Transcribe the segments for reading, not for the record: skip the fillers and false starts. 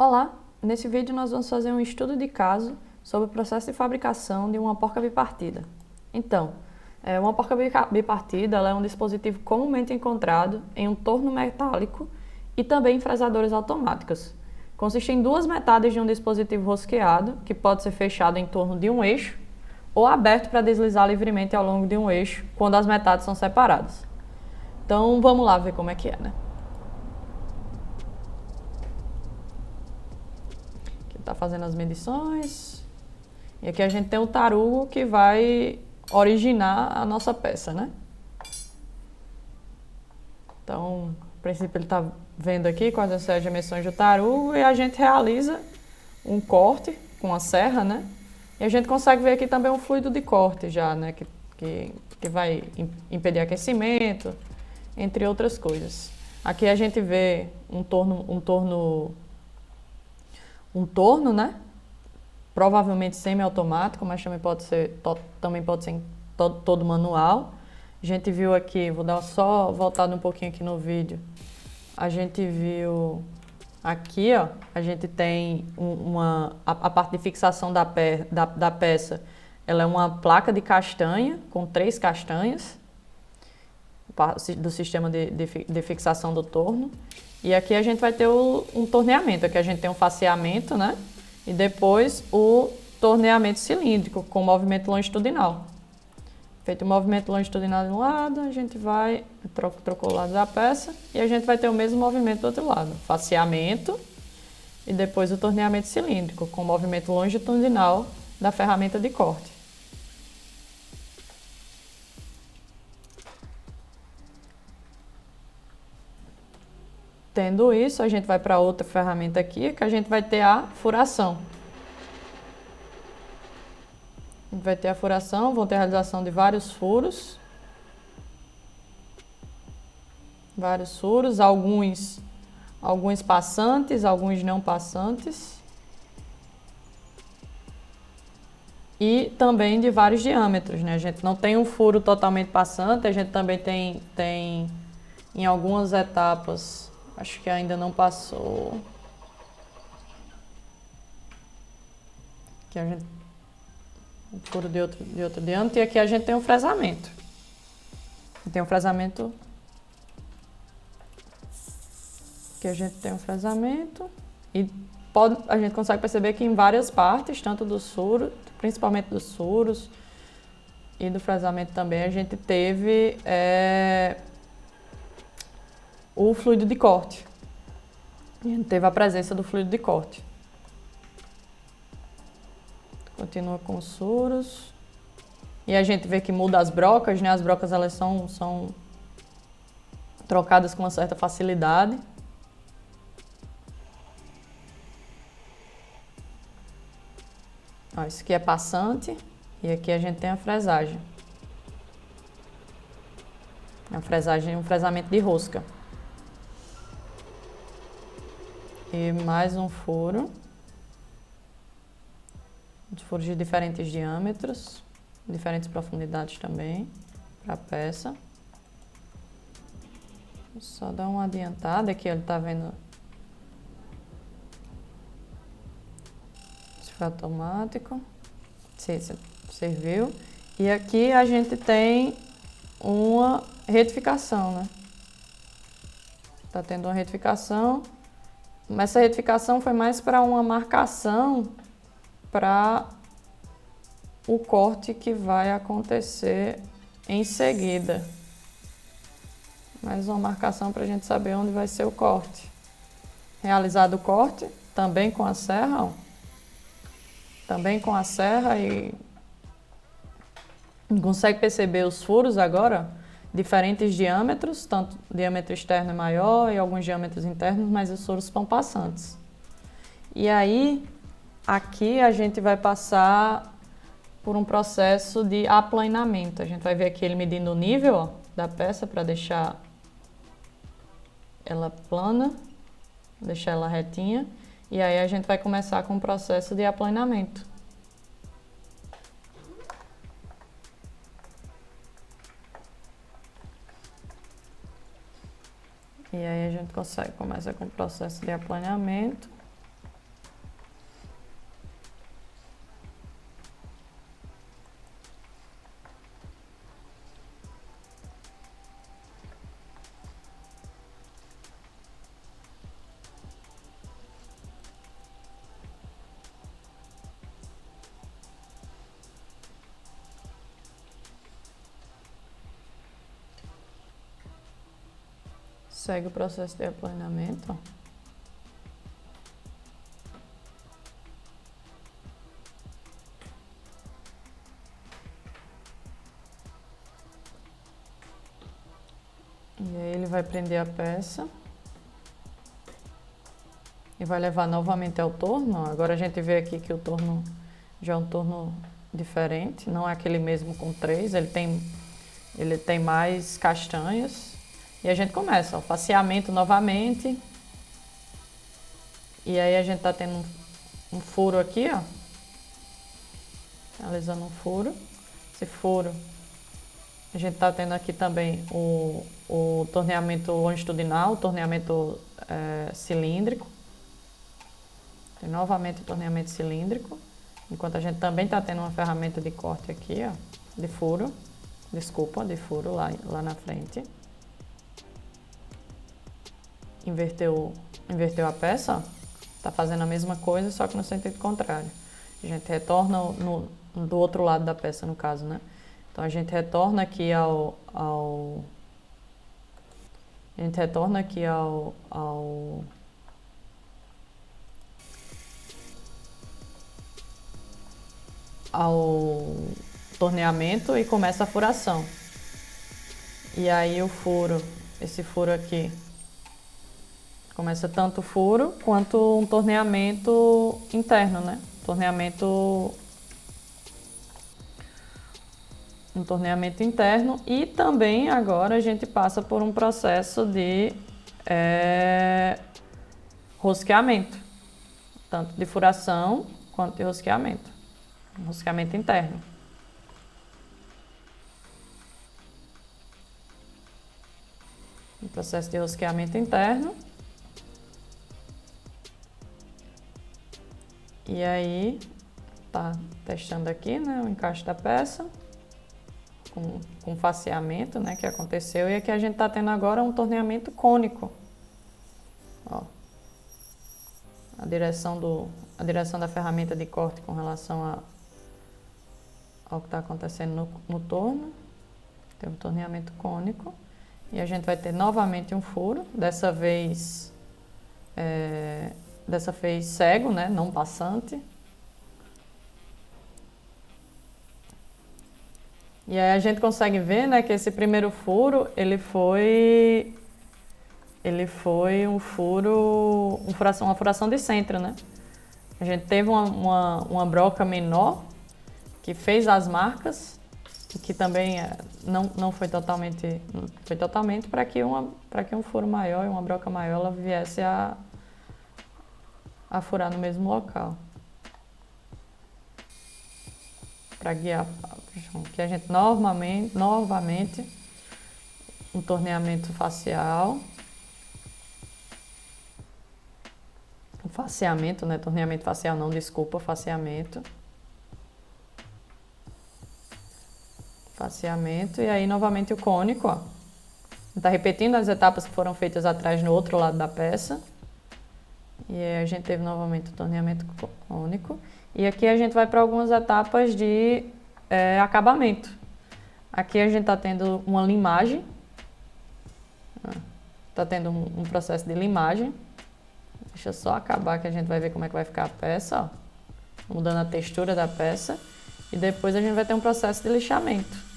Olá! Nesse vídeo nós vamos fazer um estudo de caso sobre o processo de fabricação de uma porca bipartida. Então, uma porca bipartida ela é um dispositivo comumente encontrado em um torno metálico e também em fresadoras automáticas. Consiste em duas metades de um dispositivo rosqueado, que pode ser fechado em torno de um eixo ou aberto para deslizar livremente ao longo de um eixo quando as metades são separadas. Então vamos lá ver como é que é, né? Está fazendo as medições. E aqui a gente tem o tarugo que vai originar a nossa peça, né? Então, a princípio ele está vendo aqui quais são as dimensões do tarugo e a gente realiza um corte com a serra, né? E a gente consegue ver aqui também um fluido de corte já, né? Que vai impedir aquecimento, entre outras coisas. Aqui a gente vê um torno, né? Provavelmente semiautomático, mas também pode ser todo manual. A gente viu aqui, vou dar só voltado um pouquinho aqui no vídeo. A gente viu aqui, ó, a gente tem a parte de fixação da peça. Ela é uma placa de castanha com 3 castanhas do sistema de fixação do torno. E aqui a gente vai ter um torneamento. Aqui a gente tem um faceamento, né? E depois o torneamento cilíndrico com movimento longitudinal. Feito o movimento longitudinal de um lado, a gente vai, trocou o lado da peça e a gente vai ter o mesmo movimento do outro lado. Faceamento e depois o torneamento cilíndrico com movimento longitudinal da ferramenta de corte. Tendo isso, a gente vai para outra ferramenta aqui, que a gente vai ter a furação. A gente vai ter a furação, vão ter a realização de vários furos. Alguns passantes, alguns não passantes. E também de vários diâmetros, né? A gente não tem um furo totalmente passante, a gente também tem em algumas etapas. Acho que ainda não passou. Aqui a gente um furo de outro diâmetro e aqui a gente tem um fresamento. Tem um fresamento. Aqui a gente tem um fresamento e a gente consegue perceber que em várias partes, tanto dos furos, principalmente dos furos e do fresamento também, a gente teve o fluido de corte. A gente teve a presença do fluido de corte. Continua com os furos. E a gente vê que muda as brocas, né? As brocas elas são trocadas com uma certa facilidade. Ó, isso aqui é passante e aqui a gente tem a fresagem. A fresagem é um fresamento de rosca. E mais um furo. Furos de diferentes diâmetros, diferentes profundidades também para a peça. Vou só dar uma adiantada aqui, ele está vendo. Isso foi automático. Sim, serviu. E aqui a gente tem uma retificação, né? Está tendo uma retificação. Mas essa retificação foi mais para uma marcação para o corte que vai acontecer em seguida. Mais uma marcação para a gente saber onde vai ser o corte. Realizado o corte, também com a serra, ó. Também com a serra e consegue perceber os furos agora, diferentes diâmetros, tanto o diâmetro externo é maior e alguns diâmetros internos, mas os furos são passantes. E aí, aqui a gente vai passar por um processo de aplanamento. A gente vai ver aqui ele medindo o nível, ó, da peça para deixar ela plana, deixar ela retinha. E aí a gente vai começar com o processo de aplanamento. E aí a gente começa com o processo de aplanamento. Segue o processo de aplanamento. E aí ele vai prender a peça. E vai levar novamente ao torno. Agora a gente vê aqui que o torno já é um torno diferente. Não é aquele mesmo com 3. Ele tem mais castanhas. E a gente começa, ó, faceamento novamente. E aí a gente tá tendo um furo aqui, ó. Realizando um furo. Esse furo, a gente tá tendo aqui também o torneamento longitudinal, o torneamento cilíndrico. Tem novamente o torneamento cilíndrico. Enquanto a gente também tá tendo uma ferramenta de corte aqui, ó. De furo. Desculpa, de furo lá na frente. Inverteu a peça, ó. Tá fazendo a mesma coisa, só que no sentido contrário. A gente retorna do outro lado da peça, no caso, né? Então a gente retorna aqui ao torneamento e começa a furação. E aí esse furo aqui, começa tanto o furo quanto um torneamento interno, né? Um torneamento interno, e também agora a gente passa por um processo de rosqueamento, tanto de furação quanto de rosqueamento, um rosqueamento interno. Um processo de rosqueamento interno. E aí, tá testando aqui, né, o encaixe da peça, com faceamento, né, que aconteceu. E aqui a gente tá tendo agora um torneamento cônico. Ó, a direção da ferramenta de corte com relação ao que está acontecendo no torno. Tem um torneamento cônico. E a gente vai ter novamente um furo, dessa vez cego, né, não passante. E aí a gente consegue ver, né, que esse primeiro furo, ele foi um furo, uma furação de centro, né? A gente teve uma broca menor que fez as marcas, que também não foi totalmente para que um furo maior e uma broca maior ela viesse a furar no mesmo local. Para guiar, que a gente novamente um torneamento facial, um faceamento, né? Torneamento facial não, desculpa, faceamento. Faceamento, e aí novamente o cônico, ó. Tá repetindo as etapas que foram feitas atrás no outro lado da peça. E aí a gente teve novamente o torneamento cônico. E aqui a gente vai para algumas etapas de acabamento. Aqui a gente está tendo uma limagem. Está tendo um processo de limagem. Deixa eu só acabar que a gente vai ver como é que vai ficar a peça, ó. Mudando a textura da peça. E depois a gente vai ter um processo de lixamento.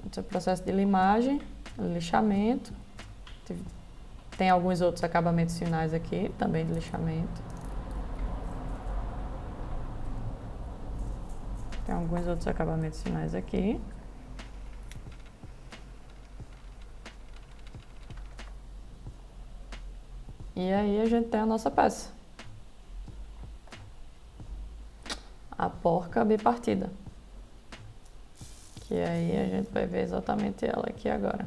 Esse é o processo de limagem, lixamento. Tem alguns outros acabamentos finais aqui, também de lixamento. Tem alguns outros acabamentos finais aqui. E aí a gente tem a nossa peça. A porca bipartida. Que aí a gente vai ver exatamente ela aqui agora.